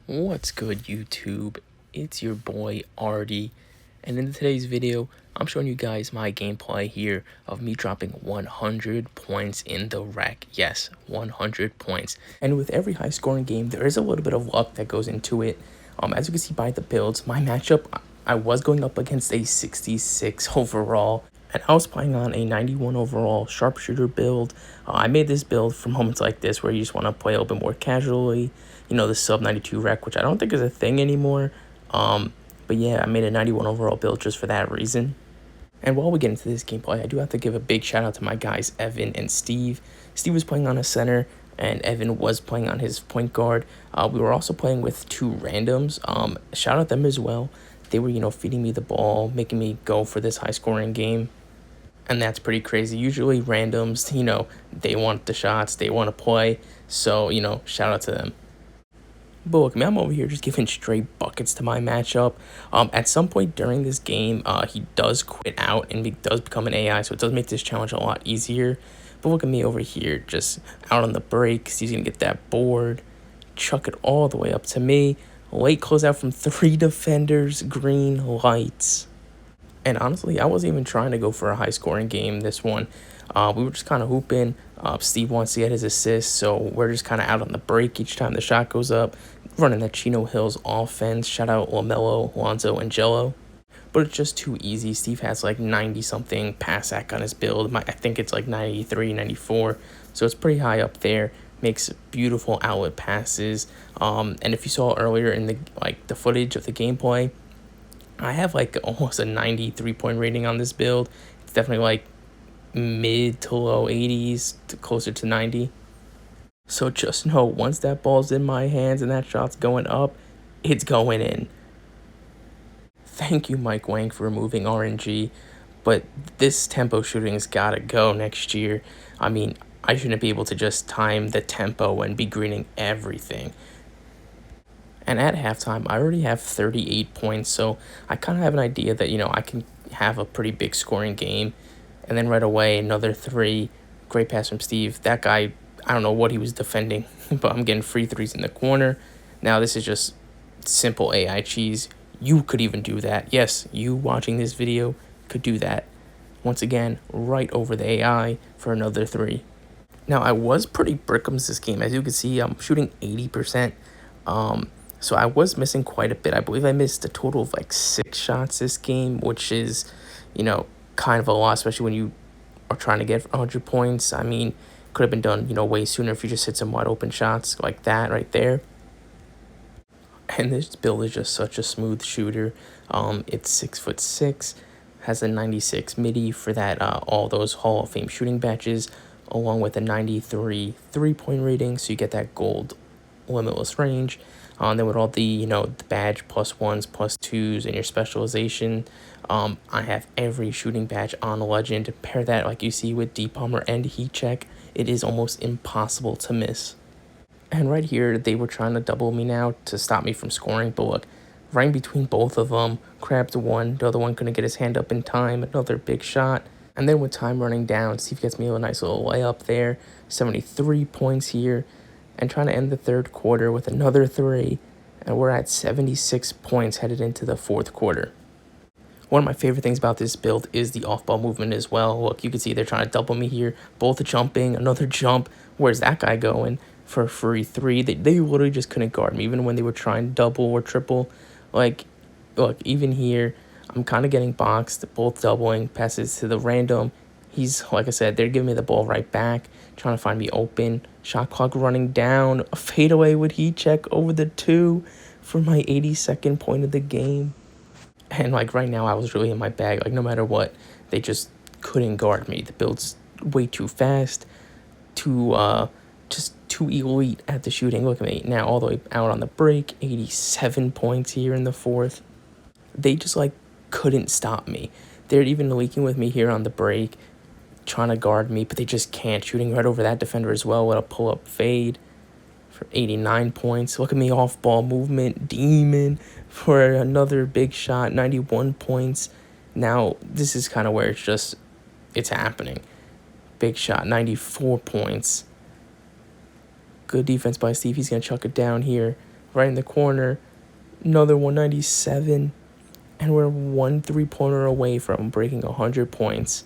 What's good, YouTube? It's your boy Artie, and in today's video I'm showing you guys my gameplay here of me dropping 100 points in the wreck. Yes, 100 points. And with every high scoring game there is a little bit of luck that goes into it. As you can see by the builds, my matchup, I was going up against a 66 overall, and I was playing on a 91 overall Sharpshooter build. I made this build for moments like this where you just want to play a little bit more casually. You know, the sub 92 rec, which I don't think is a thing anymore. But yeah, I made a 91 overall build just for that reason. And while we get into this gameplay, I do have to give a big shout out to my guys Evan and Steve. Steve was playing on a center, and Evan was playing on his point guard. We were also playing with two randoms. Shout out them as well. They were, feeding me the ball, making me go for this high scoring game. And that's pretty crazy. Usually randoms, they want the shots, they want to play. So, shout out to them. But look, man, I'm over here just giving straight buckets to my matchup. At some point during this game, he does quit out and he does become an AI, so it does make this challenge a lot easier. But look at me over here, just out on the break. He's going to get that board, chuck it all the way up to me. Late closeout from 3 defenders, green lights. And honestly, I wasn't even trying to go for a high-scoring game this one. We were just kind of hooping. Steve wants to get his assist, so we're just kind of out on the break each time the shot goes up, running that Chino Hills offense. Shout out LaMelo, Lonzo, and Jello. But it's just too easy. Steve has like 90-something pass ac on his build. I think it's like 93, 94. So it's pretty high up there. Makes beautiful outlet passes. And if you saw earlier in the footage of the gameplay, I have like almost a 93-point rating on this build. It's definitely like mid to low 80s to closer to 90. So just know, once that ball's in my hands and that shot's going up, it's going in. Thank you, Mike Wang, for removing RNG, but this tempo shooting's gotta go next year. I mean, I shouldn't be able to just time the tempo and be greening everything. And at halftime, I already have 38 points, so I kind of have an idea that, I can have a pretty big scoring game. And then right away, another 3. Great pass from Steve. That guy, I don't know what he was defending, but I'm getting free threes in the corner. Now, this is just simple AI cheese. You could even do that. Yes, you watching this video could do that. Once again, right over the AI for another 3. Now, I was pretty brickums this game. As you can see, I'm shooting 80%. So I was missing quite a bit. I believe I missed a total of like 6 shots this game, which is, kind of a lot, especially when you are trying to get 100 points. I mean, could have been done, way sooner if you just hit some wide open shots like that right there. And this build is just such a smooth shooter. It's 6'6", has a 96 midi for that, all those Hall of Fame shooting badges, along with a 93 3-point rating, so you get that gold limitless range. Then with all the, the badge +1s, +2s, and your specialization, I have every shooting badge on Legend. Pair that, like you see, with Deep Bomber and Heat Check, it is almost impossible to miss. And right here, they were trying to double me now to stop me from scoring, but look, right in between both of them, grabbed one, the other one couldn't get his hand up in time, another big shot. And then with time running down, Steve gets me a nice little layup there, 73 points here. And trying to end the third quarter with another 3, and we're at 76 points headed into the fourth quarter. One of my favorite things about this build is the off-ball movement as well. Look, you can see they're trying to double me here, both jumping, another jump. Where's that guy going for a free 3? They literally just couldn't guard me, even when they were trying to double or triple. Like, look, even here, I'm kind of getting boxed, both doubling, passes to the random. He's, like I said, they're giving me the ball right back, trying to find me open. Shot clock running down. A fadeaway with Heat Check over the 2 for my 82nd point of the game. And, like, right now, I was really in my bag. Like, no matter what, they just couldn't guard me. The build's way too fast, just too elite at the shooting. Look at me now, all the way out on the break. 87 points here in the fourth. They just, couldn't stop me. They're even leaking with me here on the break, trying to guard me, but they just can't. Shooting right over that defender as well with a pull-up fade for 89 points. Look at me, off-ball movement, demon for another big shot, 91 points. Now, this is kind of where it's happening. Big shot, 94 points. Good defense by Steve. He's going to chuck it down here. right in the corner. Another 197. And we're 1 3-pointer away from breaking 100 points.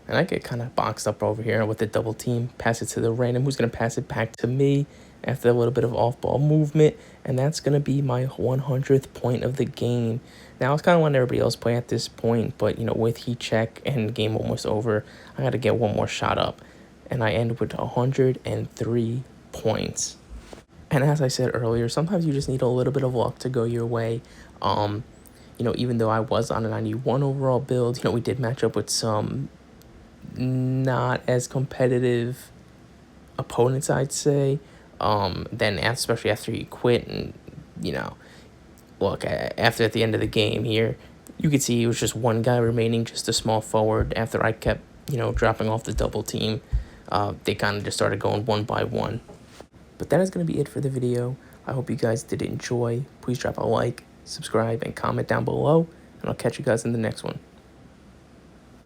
And I get kind of boxed up over here with the double team. Pass it to the random, who's going to pass it back to me after a little bit of off-ball movement. And that's going to be my 100th point of the game. Now, I was kind of letting everybody else play at this point. But, you know, with heat check and game almost over, I got to get one more shot up. And I end with 103 points. And as I said earlier, sometimes you just need a little bit of luck to go your way. You know, even though I was on a 91 overall build, you know, we did match up with some not as competitive opponents, I'd say. Then especially after you quit, and you know, look, after at the end of the game here, you could see it was just one guy remaining, just a small forward. After I kept, you know, dropping off the double team, they kind of just started going one by one. But that is going to be it for the video. I hope you guys did enjoy. Please drop a like, subscribe, and comment down below, and I'll catch you guys in the next one.